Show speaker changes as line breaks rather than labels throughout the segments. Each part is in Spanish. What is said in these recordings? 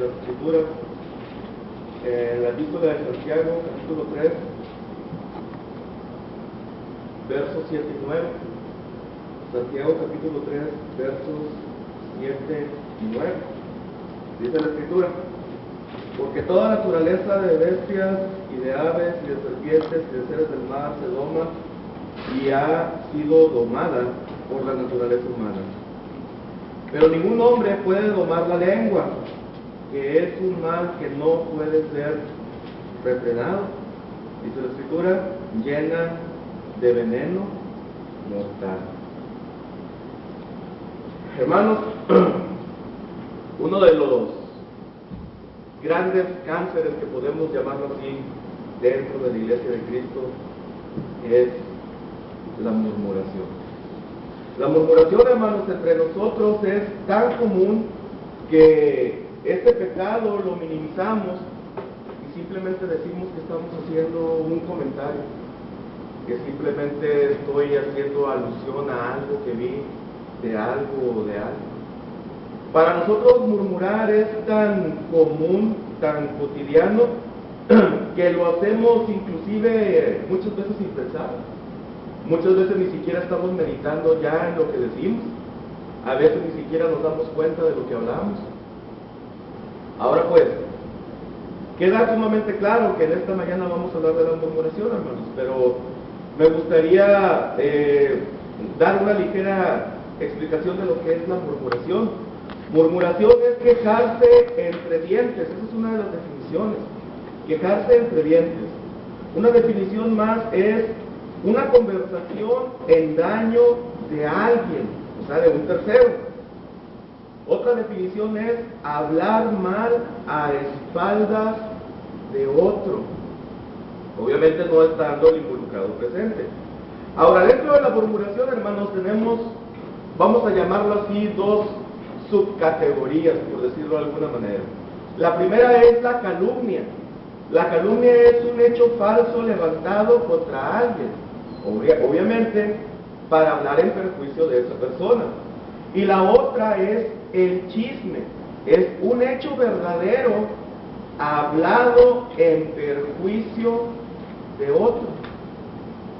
en las Escrituras, en la epístola de Santiago, capítulo 3, versos 7 y 9. Santiago, capítulo 3, versos 7 y 9. Dice la Escritura: porque toda naturaleza de bestias y de aves y de serpientes y de seres del mar se doma y ha sido domada por la naturaleza humana. Pero ningún hombre puede domar la lengua, que es un mal que no puede ser refrenado. Dice la Escritura, llena de veneno mortal. Hermanos, uno de los grandes cánceres, que podemos llamarlo así, dentro de la Iglesia de Cristo, es la murmuración. La murmuración, hermanos, entre nosotros es tan común que este pecado lo minimizamos y simplemente decimos que estamos haciendo un comentario, que simplemente estoy haciendo alusión a algo que vi de algo o de algo. Para nosotros murmurar es tan común, tan cotidiano, que lo hacemos inclusive muchas veces sin pensar. Muchas veces ni siquiera estamos meditando ya en lo que decimos. A veces ni siquiera nos damos cuenta de lo que hablamos. Ahora pues, queda sumamente claro que en esta mañana vamos a hablar de la murmuración, hermanos, pero me gustaría dar una ligera explicación de lo que es la murmuración. Murmuración es quejarse entre dientes, esa es una de las definiciones. Quejarse entre dientes. Una definición más es una conversación en daño de alguien, o sea, de un tercero. Otra definición es hablar mal a espaldas de otro, obviamente no estando el involucrado presente. Ahora, dentro de la murmuración, hermanos, tenemos, vamos a llamarlo así, dos subcategorías, por decirlo de alguna manera. La primera es la calumnia. La calumnia es un hecho falso levantado contra alguien, obviamente para hablar en perjuicio de esa persona. Y la otra es el chisme. Es un hecho verdadero hablado en perjuicio de otro.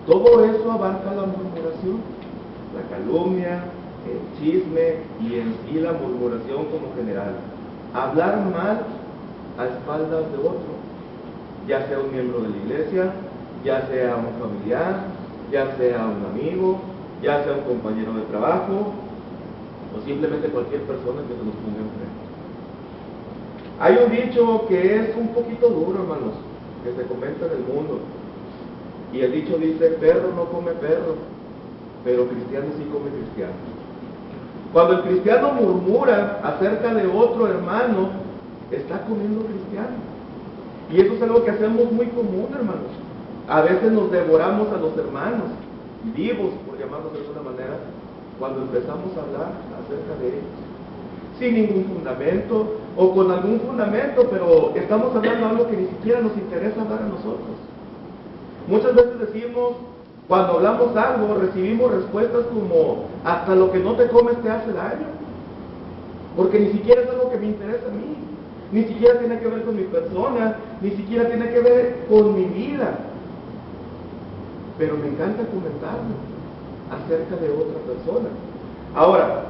Todo eso abarca la murmuración, la calumnia, el chisme y en sí la murmuración como general. Hablar mal a espaldas de otro, ya sea un miembro de la iglesia, ya sea un familiar, ya sea un amigo, ya sea un compañero de trabajo, o simplemente cualquier persona que se nos ponga enfrente. Hay un dicho que es un poquito duro, hermanos, que se comenta en el mundo, y el dicho dice: perro no come perro, pero cristiano sí come cristiano. Cuando el cristiano murmura acerca de otro hermano, está comiendo cristiano. Y eso es algo que hacemos muy común, hermanos. A veces nos devoramos a los hermanos vivos, por llamarlos de alguna manera, cuando empezamos a hablar acerca de ellos, sin ningún fundamento, o con algún fundamento, pero estamos hablando de algo que ni siquiera nos interesa hablar a nosotros. Muchas veces decimos, cuando hablamos algo, recibimos respuestas como: hasta lo que no te comes te hace daño, porque ni siquiera es algo que me interesa a mí, ni siquiera tiene que ver con mi persona, ni siquiera tiene que ver con mi vida, pero me encanta comentarlo acerca de otra persona. Ahora,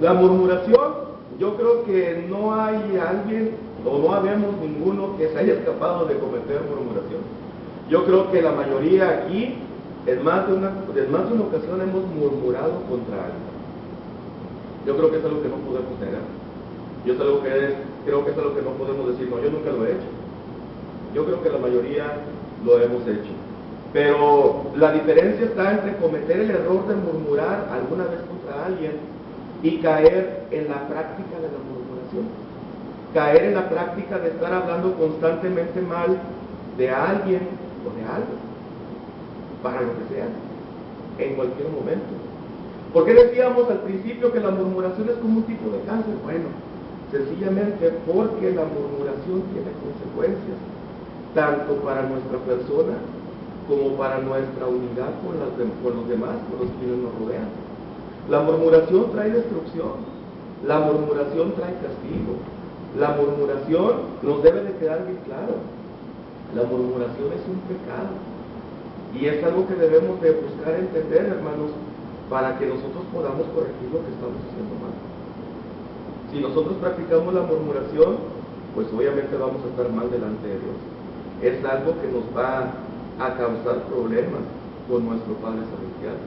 la murmuración, yo creo que no hay alguien, o no habemos ninguno que se haya escapado de cometer murmuración. Yo creo que la mayoría aquí, en más de una ocasión, hemos murmurado contra alguien. Yo creo que es algo que no podemos negar. Creo que es algo que no podemos decir: no, yo nunca lo he hecho. Yo creo que la mayoría lo hemos hecho. Pero la diferencia está entre cometer el error de murmurar alguna vez contra alguien y caer en la práctica de la murmuración. Caer en la práctica de estar hablando constantemente mal de alguien o de algo, para lo que sea, en cualquier momento. ¿Por qué decíamos al principio que la murmuración es como un tipo de cáncer? Bueno, sencillamente porque la murmuración tiene consecuencias, tanto para nuestra persona como para nuestra unidad con los demás, con los quienes nos rodean. La murmuración trae destrucción, la murmuración trae castigo, La murmuración nos debe de quedar bien claro. La murmuración es un pecado. Y es algo que debemos de buscar entender, hermanos, para que nosotros podamos corregir lo que estamos haciendo mal. Si nosotros practicamos la murmuración, pues obviamente vamos a estar mal delante de Dios. Es algo que nos va a causar problemas con nuestro Padre Celestial.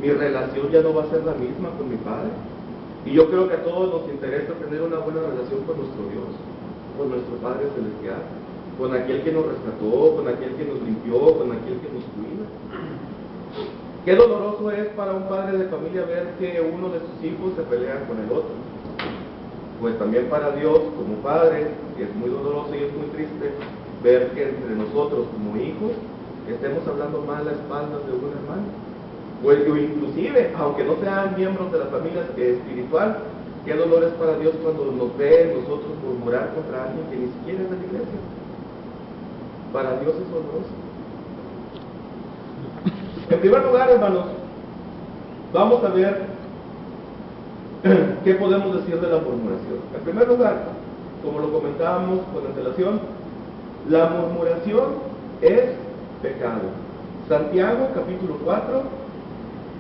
Mi relación ya no va a ser la misma con mi Padre. Y yo creo que a todos nos interesa tener una buena relación con nuestro Dios, con nuestro Padre Celestial, con aquel que nos rescató, con aquel que nos limpió, con aquel que nos cuida. Qué doloroso es para un padre de familia ver que uno de sus hijos se pelea con el otro. Pues también para Dios, como Padre, es muy doloroso y es muy triste ver que entre nosotros como hijos estemos hablando mal a espaldas de un hermano. Pues inclusive, aunque no sean miembros de la familia espiritual, qué dolor es para Dios cuando nos ve nosotros murmurar contra alguien que ni siquiera es de la iglesia. Para Dios es doloroso. En primer lugar, hermanos, vamos a ver qué podemos decir de la murmuración. En primer lugar, como lo comentábamos con antelación, la murmuración es pecado. Santiago capítulo 4,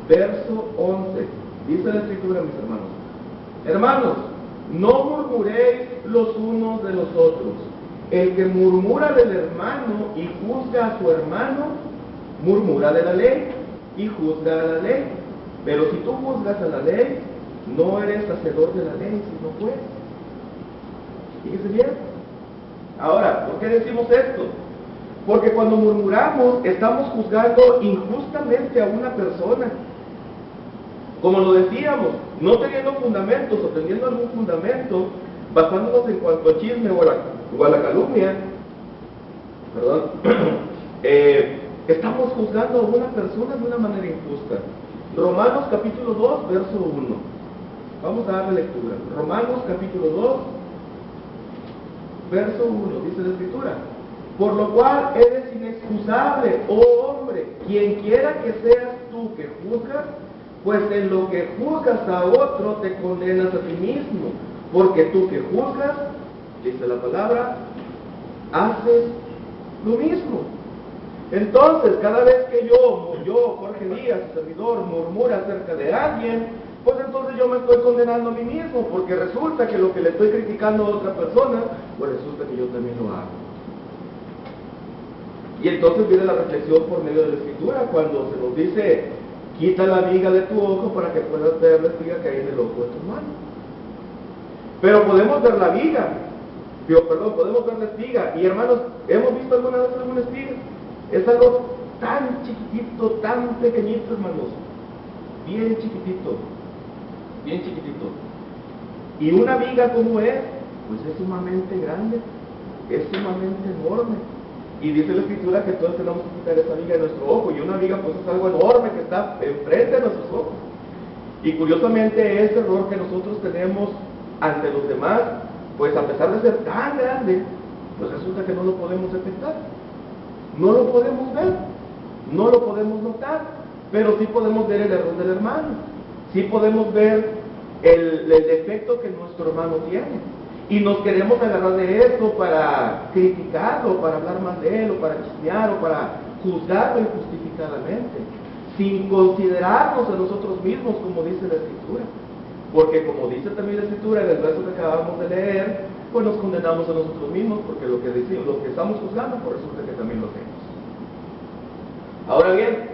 verso 11. Dice la Escritura, mis hermanos: hermanos, no murmuréis los unos de los otros. El que murmura del hermano y juzga a su hermano, murmura de la ley y juzga a la ley. Pero si tú juzgas a la ley, no eres hacedor de la ley, sino juez. Fíjese bien. Ahora, ¿por qué decimos esto? Porque cuando murmuramos, estamos juzgando injustamente a una persona. Como lo decíamos, no teniendo fundamentos o teniendo algún fundamento, basándonos en cuanto al chisme o a la calumnia, perdón, estamos juzgando a una persona de una manera injusta. Romanos capítulo 2, verso 1. Vamos a darle lectura. Romanos capítulo 2, verso 1, dice la Escritura: por lo cual eres inexcusable, oh hombre, quien quiera que seas tú que juzgas, pues en lo que juzgas a otro te condenas a ti mismo, porque tú que juzgas, dice la palabra, haces lo mismo. Entonces, cada vez que yo, Jorge Díaz, su servidor, murmura acerca de alguien, pues entonces yo me estoy condenando a mí mismo, porque resulta que lo que le estoy criticando a otra persona, pues resulta que yo también lo hago. Y entonces viene la reflexión por medio de la Escritura, cuando se nos dice: quita la viga de tu ojo para que puedas ver la espiga que hay en el ojo de tu mano. Pero podemos ver la viga, podemos ver la espiga. Y hermanos, ¿hemos visto alguna vez alguna espiga? Es algo tan chiquitito, tan pequeñito, hermanos. Bien chiquitito. Bien chiquitito. ¿Y una viga cómo es? Pues es sumamente grande. Es sumamente enorme. Y dice la Escritura que todos tenemos que quitar esa viga de nuestro ojo. Y una viga pues es algo enorme que está enfrente de nuestros ojos. Y curiosamente ese error que nosotros tenemos ante los demás, pues a pesar de ser tan grande, pues resulta que no lo podemos detectar. No lo podemos ver, no lo podemos notar, pero sí podemos ver el error del hermano, sí podemos ver el defecto que nuestro hermano tiene, y nos queremos agarrar de esto para criticarlo, para hablar más de él, o para chismear, o para juzgarlo injustificadamente, sin considerarnos a nosotros mismos, como dice la Escritura. Porque como dice también la Escritura en el verso que acabamos de leer, pues nos condenamos a nosotros mismos, porque lo que decimos, lo que estamos juzgando, pues resulta que también lo hacemos. Ahora bien,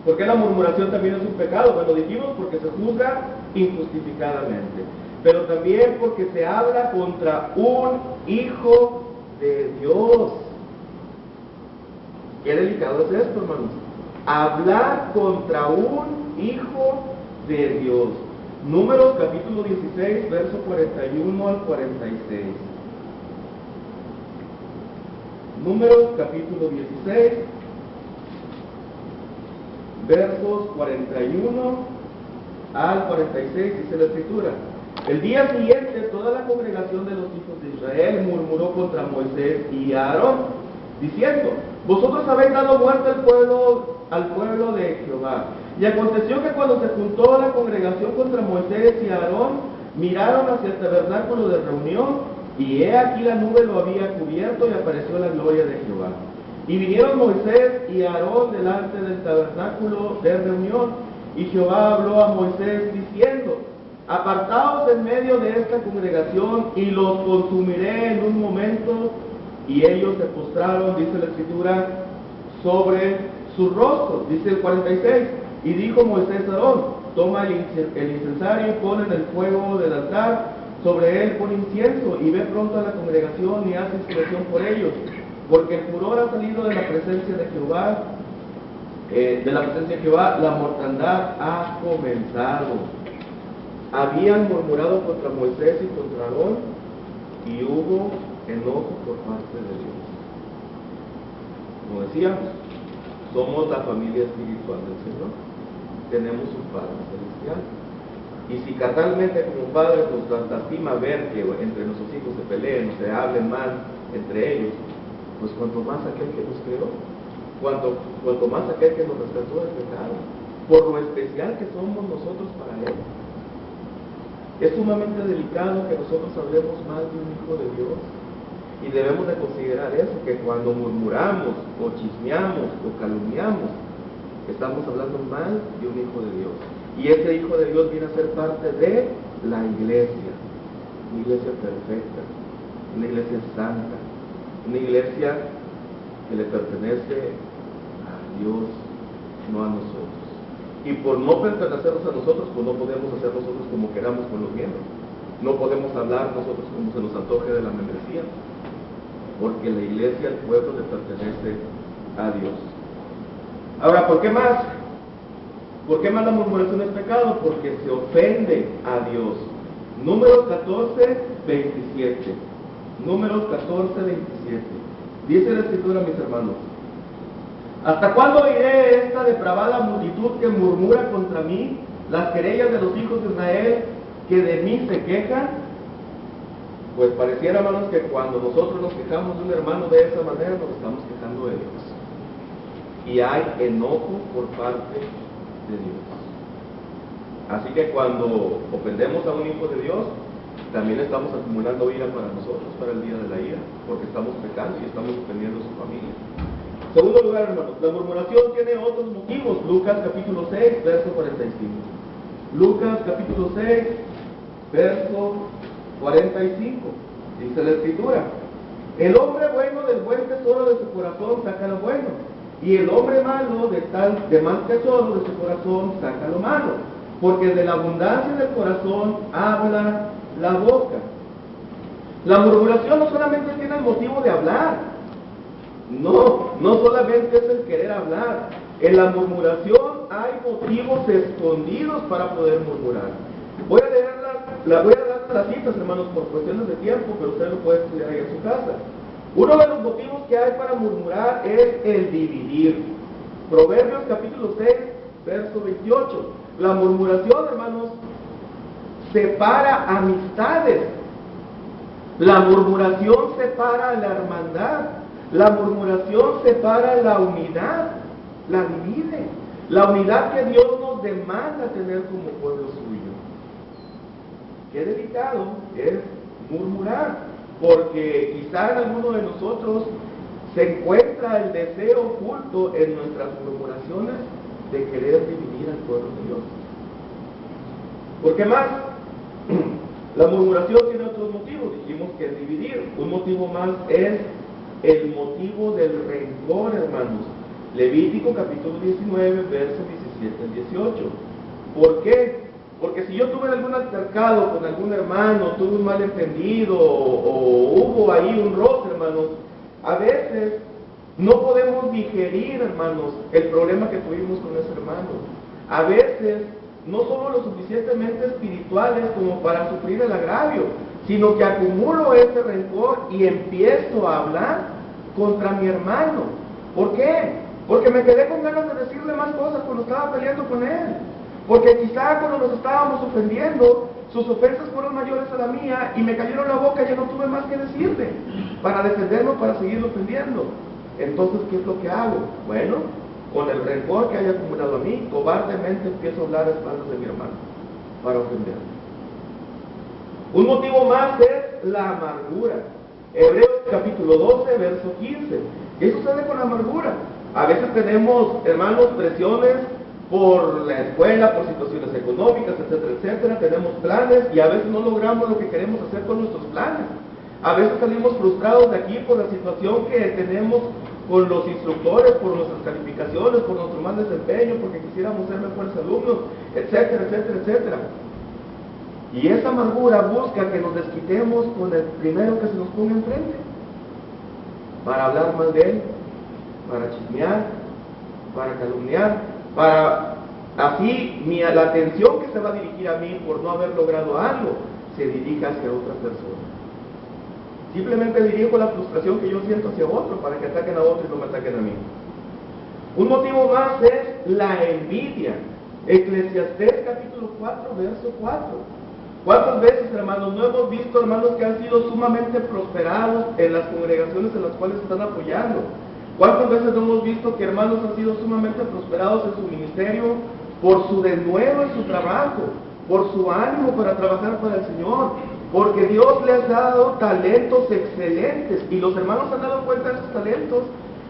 ¿por qué la murmuración también es un pecado? Bueno, dijimos porque se juzga injustificadamente, pero también porque se habla contra un hijo de Dios. Qué delicado es esto, hermanos. Hablar contra un hijo de Dios. Números capítulo 16, verso 41 al 46. Números capítulo 16, versos 41 al 46, dice la Escritura: el día siguiente toda la congregación de los hijos de Israel murmuró contra Moisés y Aarón, diciendo: vosotros habéis dado muerte al pueblo de Jehová. Y aconteció que cuando se juntó la congregación contra Moisés y Aarón, Miraron hacia el tabernáculo de reunión, y he aquí la nube lo había cubierto, y apareció la gloria de Jehová. Y vinieron Moisés y Aarón delante del tabernáculo de reunión, y Jehová habló a Moisés diciendo: apartaos en medio de esta congregación, y los consumiré en un momento. Y ellos se postraron, dice la Escritura, sobre sus rostros. Dice el 46, y dijo Moisés a Aarón: toma el incensario y pon en el fuego del altar, sobre él pon incienso, y ve pronto a la congregación y haz expiación por ellos, porque el furor ha salido de la presencia de Jehová, la mortandad ha comenzado. Habían murmurado contra Moisés y contra Aarón, y hubo enojo por parte de Dios. Como decíamos, somos la familia espiritual del Señor. Tenemos un Padre celestial. Y si carnalmente como padres nos lastima ver que entre nuestros hijos se peleen o se hablen mal entre ellos, pues cuanto más aquel que nos creó, cuanto más aquel que nos rescató del pecado, por lo especial que somos nosotros para Él. Es sumamente delicado que nosotros hablemos mal de un hijo de Dios, y debemos de considerar eso, que cuando murmuramos o chismeamos o calumniamos, estamos hablando mal de un hijo de Dios. Y ese hijo de Dios viene a ser parte de la iglesia, una iglesia perfecta, una iglesia santa, una iglesia que le pertenece a Dios, no a nosotros. Y por no pertenecernos a nosotros, pues no podemos hacer nosotros como queramos con los miembros. No podemos hablar nosotros como se nos antoje de la membresía, porque la iglesia, el pueblo, le pertenece a Dios. Ahora, ¿por qué más? ¿Por qué más la murmuración es pecado? Porque se ofende a Dios. Números 14, 27. Números 14, 27. Dice la Escritura, mis hermanos: ¿hasta cuándo oiré esta depravada multitud que murmura contra mí, las querellas de los hijos de Israel que de mí se quejan? Pues pareciera, hermanos, que cuando nosotros nos quejamos de un hermano de esa manera, nos estamos quejando de Dios. Y hay enojo por parte de Dios. Así que cuando ofendemos a un hijo de Dios, también estamos acumulando ira para nosotros, para el día de la ira, porque estamos pecando y estamos ofendiendo a su familia. Segundo lugar, hermanos, la murmuración tiene otros motivos. Lucas capítulo 6, verso 45. Lucas capítulo 6, verso 45. Dice la Escritura: el hombre bueno del buen tesoro de su corazón saca lo bueno, y el hombre malo de mal tesoro de su corazón saca lo malo, porque de la abundancia del corazón habla la boca. La murmuración no solamente tiene el motivo de hablar, no solamente es el querer hablar. En la murmuración hay motivos escondidos para poder murmurar. Voy a dar las citas, hermanos, por cuestiones de tiempo, pero usted lo puede estudiar ahí en su casa. Uno de los motivos que hay para murmurar es el dividir. Proverbios capítulo 6, verso 28. La murmuración, hermanos, separa amistades. La murmuración separa la hermandad. La murmuración separa la unidad, la divide. La unidad que Dios nos demanda tener como pueblo suyo. Qué delicado es murmurar, porque quizá en alguno de nosotros se encuentra el deseo oculto en nuestras murmuraciones de querer dividir al pueblo de Dios. ¿Por qué más? La murmuración tiene otros motivos. Dijimos que es dividir. Un motivo más es el motivo del rencor, hermanos. Levítico capítulo 19, versos 17 al 18. ¿Por qué? Porque si yo tuve algún altercado con algún hermano, tuve un malentendido o hubo ahí un roce, hermanos, a veces no podemos digerir, hermanos, el problema que tuvimos con ese hermano. A veces no somos lo suficientemente espirituales como para sufrir el agravio, sino que acumulo ese rencor y empiezo a hablar contra mi hermano. ¿Por qué? Porque me quedé con ganas de decirle más cosas cuando estaba peleando con él. Porque quizá cuando nos estábamos ofendiendo, sus ofensas fueron mayores a la mía y me cayeron la boca y ya no tuve más que decirle para defenderlo, para seguirlo ofendiendo. Entonces, ¿qué es lo que hago? Bueno, con el rencor que haya acumulado a mí, cobardemente empiezo a hablar a espaldas de mi hermano para ofenderlo. Un motivo más es la amargura. Hebreos capítulo 12, verso 15. ¿Qué sucede con la amargura? A veces tenemos, hermanos, presiones por la escuela, por situaciones económicas, etcétera, etcétera. Tenemos planes y a veces no logramos lo que queremos hacer con nuestros planes. A veces salimos frustrados de aquí por la situación que tenemos con los instructores, por nuestras calificaciones, por nuestro mal desempeño, porque quisiéramos ser mejores alumnos, etcétera, etcétera, etcétera. Y esa amargura busca que nos desquitemos con el primero que se nos ponga enfrente, para hablar mal de él, para chismear, para calumniar, para así la atención que se va a dirigir a mí por no haber logrado algo, se dirija hacia otra persona. Simplemente dirijo la frustración que yo siento hacia otro para que ataquen a otro y no me ataquen a mí. Un motivo más es la envidia. Eclesiastés capítulo 4, verso 4. ¿Cuántas veces, hermanos, no hemos visto hermanos que han sido sumamente prosperados en las congregaciones en las cuales están apoyando? ¿Cuántas veces no hemos visto que hermanos han sido sumamente prosperados en su ministerio por su denuedo en su trabajo, por su ánimo para trabajar para el Señor? Porque Dios les ha dado talentos excelentes y los hermanos han dado cuenta de esos talentos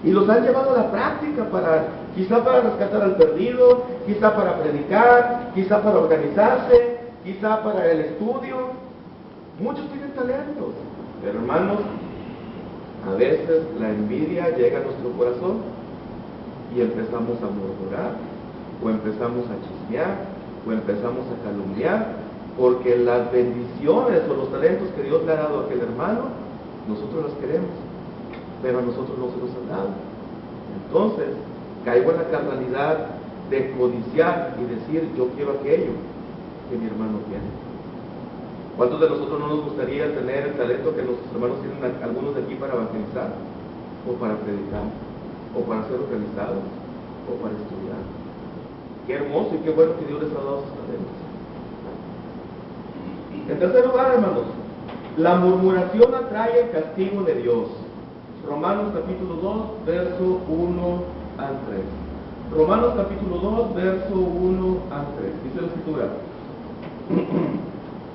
y los han llevado a la práctica quizá para rescatar al perdido, quizá para predicar, quizá para organizarse, quizá para el estudio. Muchos tienen talentos, pero hermanos, a veces la envidia llega a nuestro corazón y empezamos a murmurar, o empezamos a chismear, o empezamos a calumniar, porque las bendiciones o los talentos que Dios le ha dado a aquel hermano, nosotros las queremos, pero a nosotros no se los han dado. Entonces, caigo en la carnalidad de codiciar y decir, yo quiero aquello que mi hermano tiene. ¿Cuántos de nosotros no nos gustaría tener el talento que nuestros hermanos tienen, algunos de aquí, para evangelizar, o para predicar, o para ser organizados, o para estudiar? Qué hermoso y qué bueno que Dios les ha dado esos talentos. En tercer lugar, hermanos, la murmuración atrae el castigo de Dios. Romanos capítulo 2, verso 1 al 3. Romanos capítulo 2, verso 1 al 3. Dice la Escritura: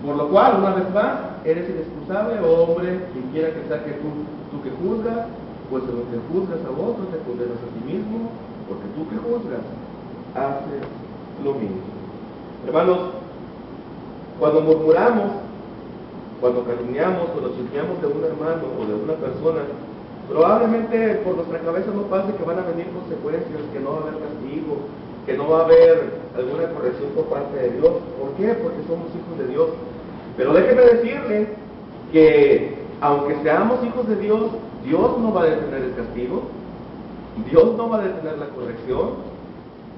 por lo cual, una vez más, eres inexcusable, oh hombre, quien quiera que sea que tú que juzgas, pues en lo que juzgas a otros te condenas a ti mismo, porque tú que juzgas haces lo mismo. Hermanos, cuando murmuramos, cuando calumniamos, cuando chismeamos de un hermano o de una persona, probablemente por nuestra cabeza no pase que van a venir consecuencias, que no va a haber castigo, que no va a haber alguna corrección por parte de Dios. ¿Por qué? Porque somos hijos de Dios. Pero déjeme decirle que aunque seamos hijos de Dios, Dios no va a detener el castigo, Dios no va a detener la corrección,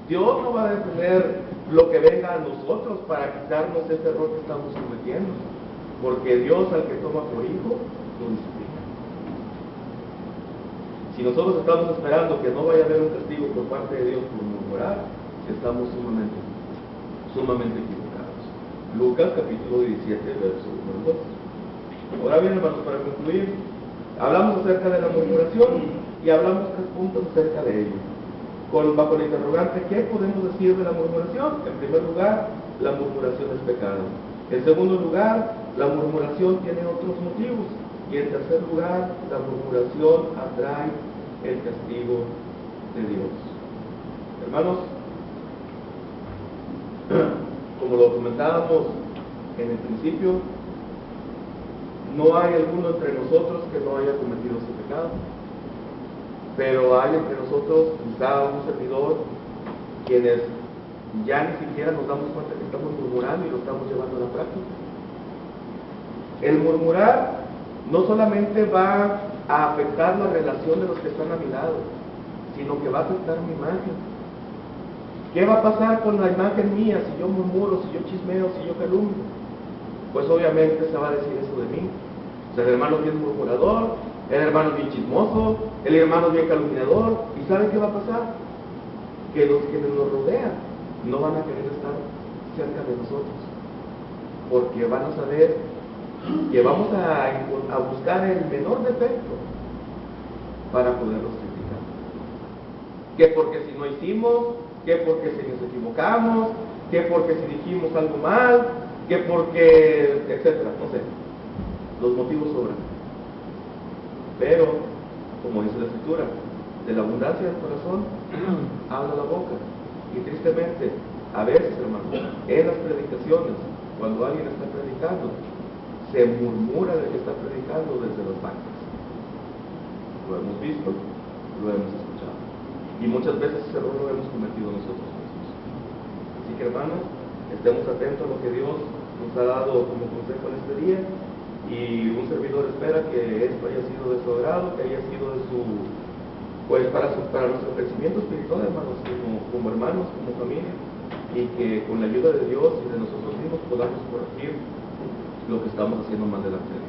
Dios no va a detener lo que venga a nosotros para quitarnos ese error que estamos cometiendo, porque Dios al que toma por hijo lo disciplina. Si nosotros estamos esperando que no vaya a haber un castigo por parte de Dios por murmurar, estamos sumamente equivocados. Lucas capítulo 17, verso 1 al 2. Ahora bien, hermanos, para concluir, hablamos acerca de la murmuración y hablamos 3 puntos acerca de ello. Bajo la interrogante, ¿qué podemos decir de la murmuración? En primer lugar, la murmuración es pecado. En segundo lugar, la murmuración tiene otros motivos. Y en tercer lugar, la murmuración atrae el castigo de Dios. Hermanos, como lo comentábamos en el principio, no hay alguno entre nosotros que no haya cometido ese pecado. Pero hay entre nosotros, quizá un servidor, quienes ya ni siquiera nos damos cuenta que estamos murmurando y lo estamos llevando a la práctica. El murmurar no solamente va a afectar la relación de los que están a mi lado, sino que va a afectar mi imagen. ¿Qué va a pasar con la imagen mía si yo murmuro, si yo chismeo, si yo calumnio? Pues obviamente se va a decir eso de mí. O sea, el hermano es bien murmurador, el hermano es bien chismoso, el hermano es bien calumniador. ¿Y saben qué va a pasar? Que los que nos rodean no van a querer estar cerca de nosotros, porque van a saber que vamos a buscar el menor defecto para poderlos criticar. Que porque si no hicimos, que porque si nos equivocamos, que porque si dijimos algo mal, que porque, etcétera, no sé, los motivos sobran. Pero, como dice la Escritura, de la abundancia del corazón habla la boca. Y tristemente, a veces, hermano, en las predicaciones, cuando alguien está predicando, se murmura de que está predicando desde los bancos. Lo hemos visto, lo hemos escuchado. Y muchas veces ese error lo hemos cometido nosotros mismos. Así que, hermanos, estemos atentos a lo que Dios nos ha dado como consejo en este día. Y un servidor espera que esto haya sido de su agrado, que haya sido de su, pues para nuestro crecimiento espiritual, hermanos, como hermanos, como familia, y que con la ayuda de Dios y de nosotros mismos podamos corregir lo que estamos haciendo más delante de Dios.